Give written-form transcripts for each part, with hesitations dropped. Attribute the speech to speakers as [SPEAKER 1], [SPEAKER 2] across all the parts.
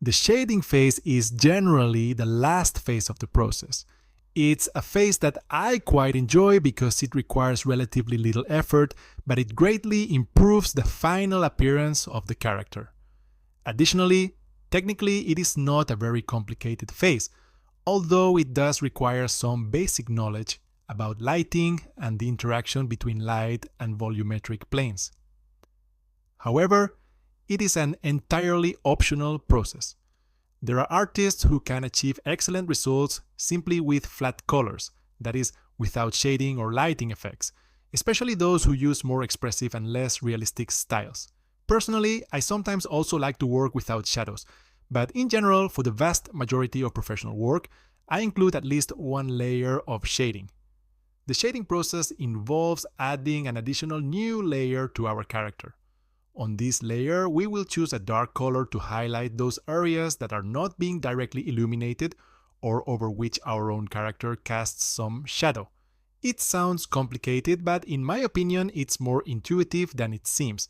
[SPEAKER 1] The shading phase is generally the last phase of the process. It's a phase that I quite enjoy because it requires relatively little effort, but it greatly improves the final appearance of the character. Additionally, technically it is not a very complicated phase, although it does require some basic knowledge about lighting and the interaction between light and volumetric planes. However, it is an entirely optional process. There are artists who can achieve excellent results simply with flat colors, that is, without shading or lighting effects, especially those who use more expressive and less realistic styles. Personally, I sometimes also like to work without shadows, but in general, for the vast majority of professional work, I include at least one layer of shading. The shading process involves adding an additional new layer to our character. On this layer, we will choose a dark color to highlight those areas that are not being directly illuminated or over which our own character casts some shadow. It sounds complicated, but in my opinion, it's more intuitive than it seems.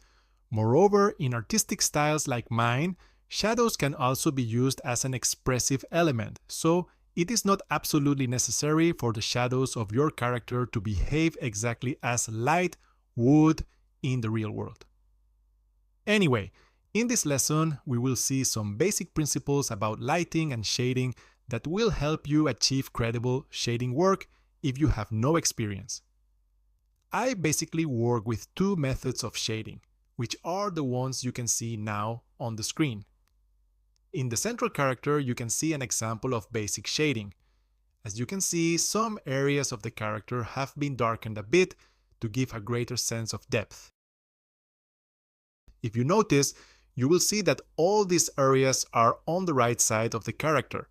[SPEAKER 1] Moreover, in artistic styles like mine, shadows can also be used as an expressive element, so it is not absolutely necessary for the shadows of your character to behave exactly as light would in the real world. Anyway, in this lesson, we will see some basic principles about lighting and shading that will help you achieve credible shading work if you have no experience. I basically work with two methods of shading, which are the ones you can see now on the screen. In the central character, you can see an example of basic shading. As you can see, some areas of the character have been darkened a bit to give a greater sense of depth. If you notice, you will see that all these areas are on the right side of the character.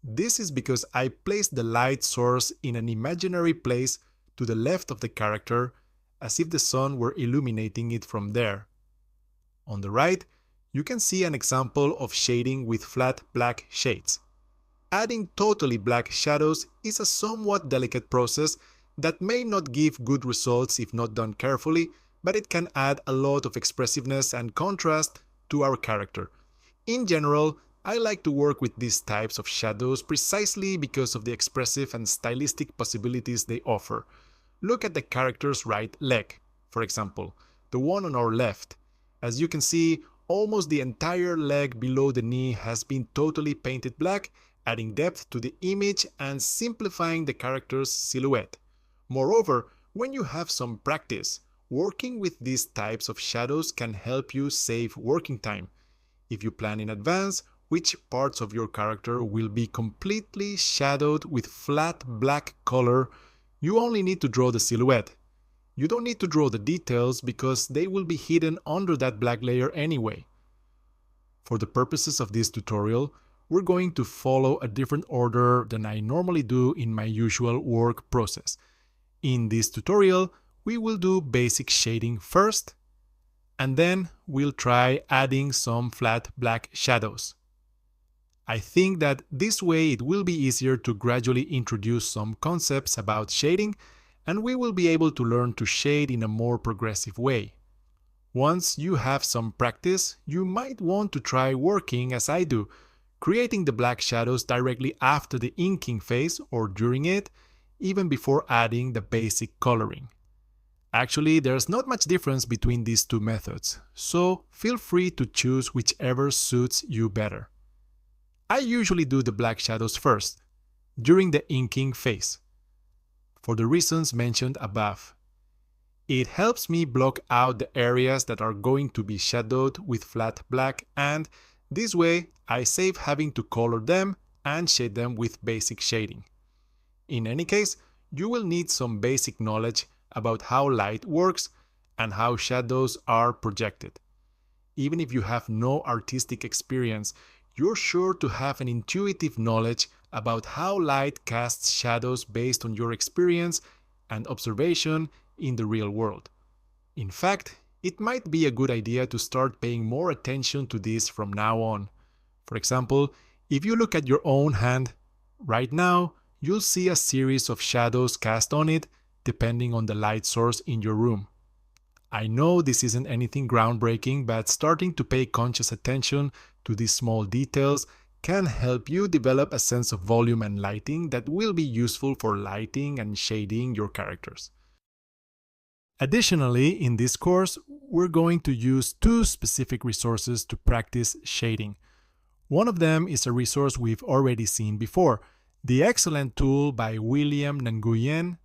[SPEAKER 1] This is because I placed the light source in an imaginary place to the left of the character, as if the sun were illuminating it from there. On the right, you can see an example of shading with flat black shades. Adding totally black shadows is a somewhat delicate process that may not give good results if not done carefully, but it can add a lot of expressiveness and contrast to our character. In general, I like to work with these types of shadows precisely because of the expressive and stylistic possibilities they offer. Look at the character's right leg, for example, the one on our left. As you can see, almost the entire leg below the knee has been totally painted black, adding depth to the image and simplifying the character's silhouette. Moreover, when you have some practice, working with these types of shadows can help you save working time. If you plan in advance which parts of your character will be completely shadowed with flat black color, you only need to draw the silhouette. You don't need to draw the details because they will be hidden under that black layer anyway. For the purposes of this tutorial, we're going to follow a different order than I normally do in my usual work process. In this tutorial, we will do basic shading first, and then we'll try adding some flat black shadows. I think that this way it will be easier to gradually introduce some concepts about shading, and we will be able to learn to shade in a more progressive way. Once you have some practice, you might want to try working as I do, creating the black shadows directly after the inking phase or during it, even before adding the basic coloring. Actually, there's not much difference between these two methods, so feel free to choose whichever suits you better. I usually do the black shadows first, during the inking phase, for the reasons mentioned above. It helps me block out the areas that are going to be shadowed with flat black, and this way I save having to color them and shade them with basic shading. In any case, you will need some basic knowledge about how light works and how shadows are projected. Even if you have no artistic experience, you're sure to have an intuitive knowledge about how light casts shadows based on your experience and observation in the real world. In fact, it might be a good idea to start paying more attention to this from now on. For example, if you look at your own hand, right now, you'll see a series of shadows cast on it depending on the light source in your room. I know this isn't anything groundbreaking, but starting to pay conscious attention to these small details can help you develop a sense of volume and lighting that will be useful for lighting and shading your characters. Additionally, in this course, we're going to use two specific resources to practice shading. One of them is a resource we've already seen before, the excellent tool by William Nguyen,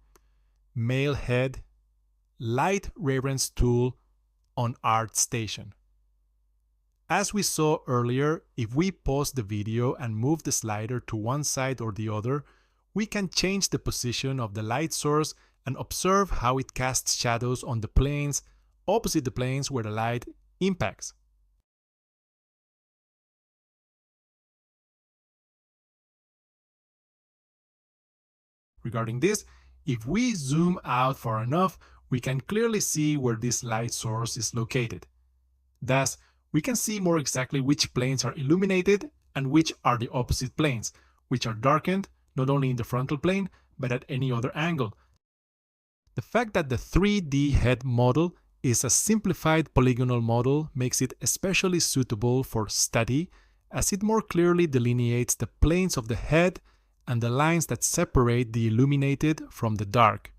[SPEAKER 1] Male Head, Light Reference Tool on ArtStation. As we saw earlier, if we pause the video and move the slider to one side or the other, we can change the position of the light source and observe how it casts shadows on the planes opposite the planes where the light impacts. Regarding this, if we zoom out far enough, we can clearly see where this light source is located. Thus, we can see more exactly which planes are illuminated and which are the opposite planes, which are darkened not only in the frontal plane, but at any other angle. The fact that the 3D head model is a simplified polygonal model makes it especially suitable for study, as it more clearly delineates the planes of the head and the lines that separate the illuminated from the dark.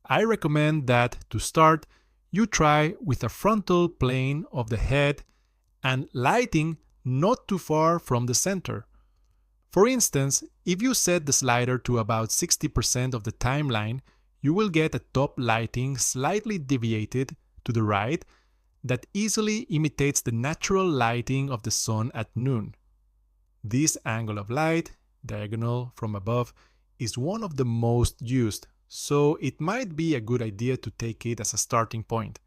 [SPEAKER 1] I recommend that, to start, you try with a frontal plane of the head and lighting not too far from the center. For instance, if you set the slider to about 60% of the timeline, you will get a top lighting slightly deviated to the right that easily imitates the natural lighting of the sun at noon. This angle of light, diagonal from above, is one of the most used, so it might be a good idea to take it as a starting point.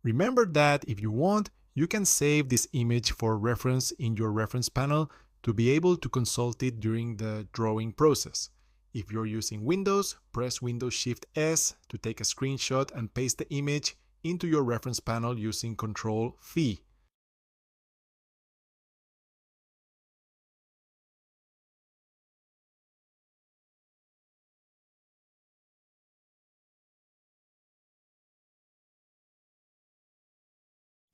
[SPEAKER 1] Remember that if you want, you can save this image for reference in your reference panel to be able to consult it during the drawing process. If you're using Windows, press Windows Shift S to take a screenshot and paste the image into your reference panel using Ctrl-V.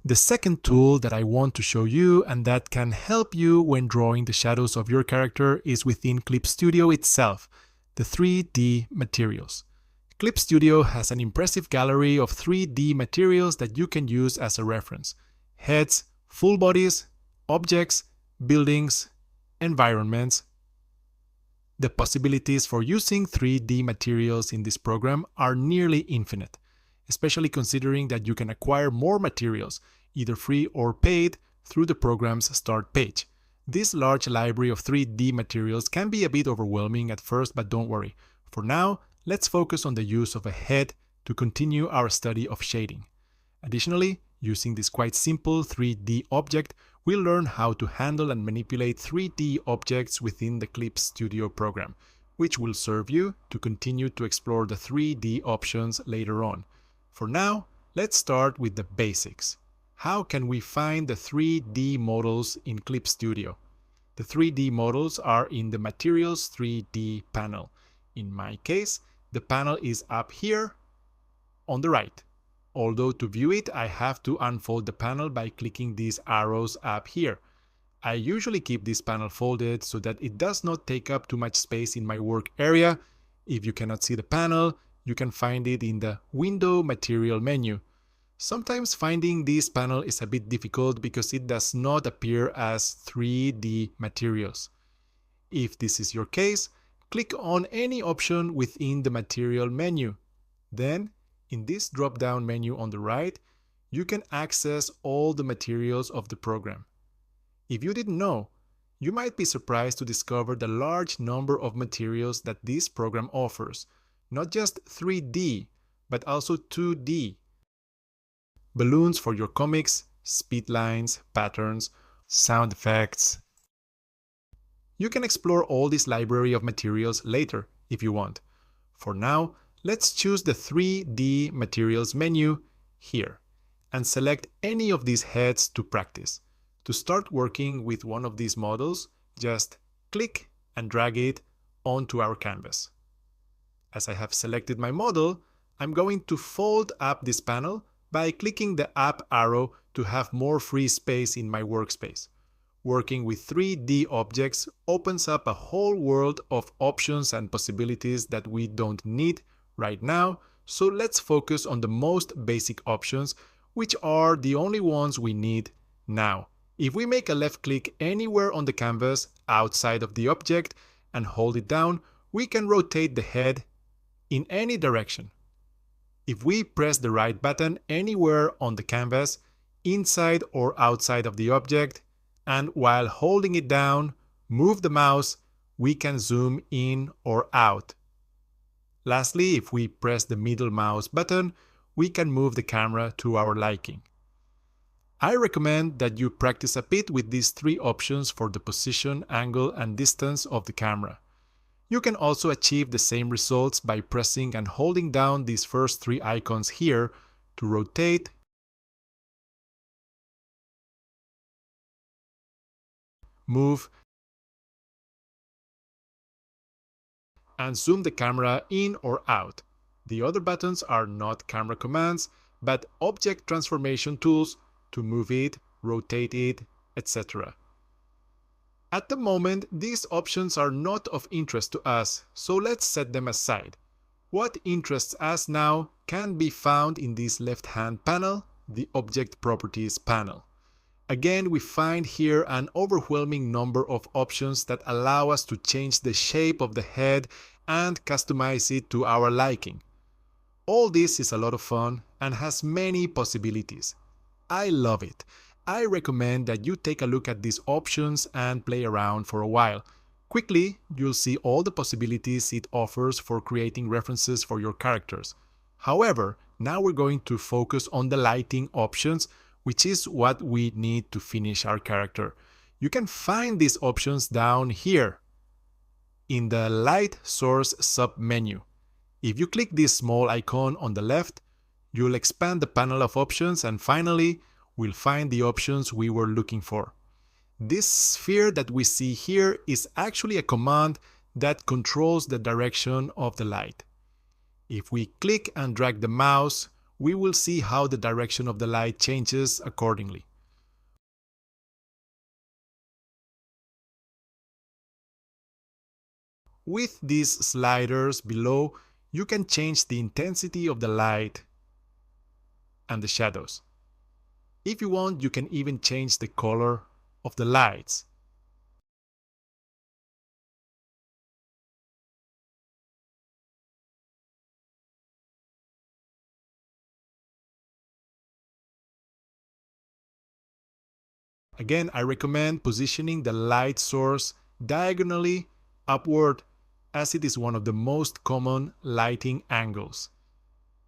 [SPEAKER 1] The second tool that I want to show you and that can help you when drawing the shadows of your character is within Clip Studio itself, the 3D materials. Clip Studio has an impressive gallery of 3D materials that you can use as a reference: heads, full bodies, objects, buildings, environments. The possibilities for using 3D materials in this program are nearly infinite, especially considering that you can acquire more materials, either free or paid, through the program's start page. This large library of 3D materials can be a bit overwhelming at first, but don't worry. For now, let's focus on the use of a head to continue our study of shading. Additionally, using this quite simple 3D object, we'll learn how to handle and manipulate 3D objects within the Clip Studio program, which will serve you to continue to explore the 3D options later on. For now, let's start with the basics. How can we find the 3D models in Clip Studio? The 3D models are in the Materials 3D panel. In my case, the panel is up here on the right. Although to view it, I have to unfold the panel by clicking these arrows up here. I usually keep this panel folded so that it does not take up too much space in my work area. If you cannot see the panel, you can find it in the Window Material menu. Sometimes finding this panel is a bit difficult because it does not appear as 3D materials. If this is your case, click on any option within the Material menu. Then, in this drop-down menu on the right, you can access all the materials of the program. If you didn't know, you might be surprised to discover the large number of materials that this program offers. Not just 3D, but also 2D. Balloons for your comics, speed lines, patterns, sound effects. You can explore all this library of materials later if you want. For now, let's choose the 3D Materials menu here and select any of these heads to practice. To start working with one of these models, just click and drag it onto our canvas. As I have selected my model, I'm going to fold up this panel by clicking the up arrow to have more free space in my workspace. working with 3D objects opens up a whole world of options and possibilities that we don't need right now, so let's focus on the most basic options, which are the only ones we need now. If we make a left click anywhere on the canvas outside of the object and hold it down, we can rotate the head in any direction. If we press the right button anywhere on the canvas, inside or outside of the object, and while holding it down, move the mouse, we can zoom in or out. Lastly, if we press the middle mouse button, we can move the camera to our liking. I recommend that you practice a bit with these three options for the position, angle, and distance of the camera. You can also achieve the same results by pressing and holding down these first three icons here to rotate, move, and zoom the camera in or out. The other buttons are not camera commands, but object transformation tools to move it, rotate it, etc. At the moment, these options are not of interest to us, so let's set them aside. What interests us now can be found in this left-hand panel, the Object Properties panel. Again, we find here an overwhelming number of options that allow us to change the shape of the head and customize it to our liking. All this is a lot of fun and has many possibilities. I love it. I recommend that you take a look at these options and play around for a while. Quickly, you'll see all the possibilities it offers for creating references for your characters. However, now we're going to focus on the lighting options, which is what we need to finish our character. You can find these options down here in the Light Source sub-menu. If you click this small icon on the left, you'll expand the panel of options and finally, we'll find the options we were looking for. This sphere that we see here is actually a command that controls the direction of the light. If we click and drag the mouse, we will see how the direction of the light changes accordingly. With these sliders below, you can change the intensity of the light and the shadows. If you want, you can even change the color of the lights. Again, I recommend positioning the light source diagonally upward, as it is one of the most common lighting angles.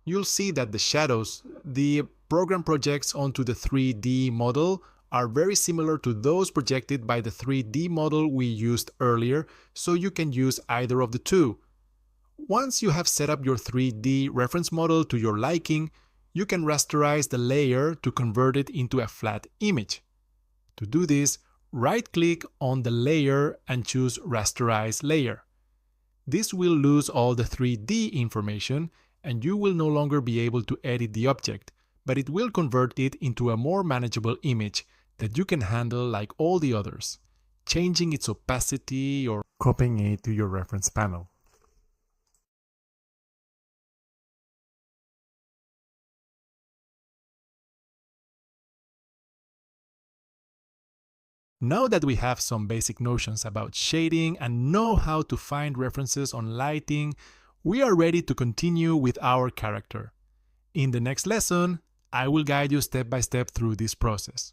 [SPEAKER 1] You'll see that the shadows the program projects onto the 3D model are very similar to those projected by the 3D model we used earlier, so you can use either of the two. Once you have set up your 3D reference model to your liking, you can rasterize the layer to convert it into a flat image. To do this, right-click on the layer and choose Rasterize Layer. This will lose all the 3D information and you will no longer be able to edit the object, but it will convert it into a more manageable image that you can handle like all the others, changing its opacity or copying it to your reference panel. Now that we have some basic notions about shading and know how to find references on lighting, we are ready to continue with our character. In the next lesson, I will guide you step by step through this process.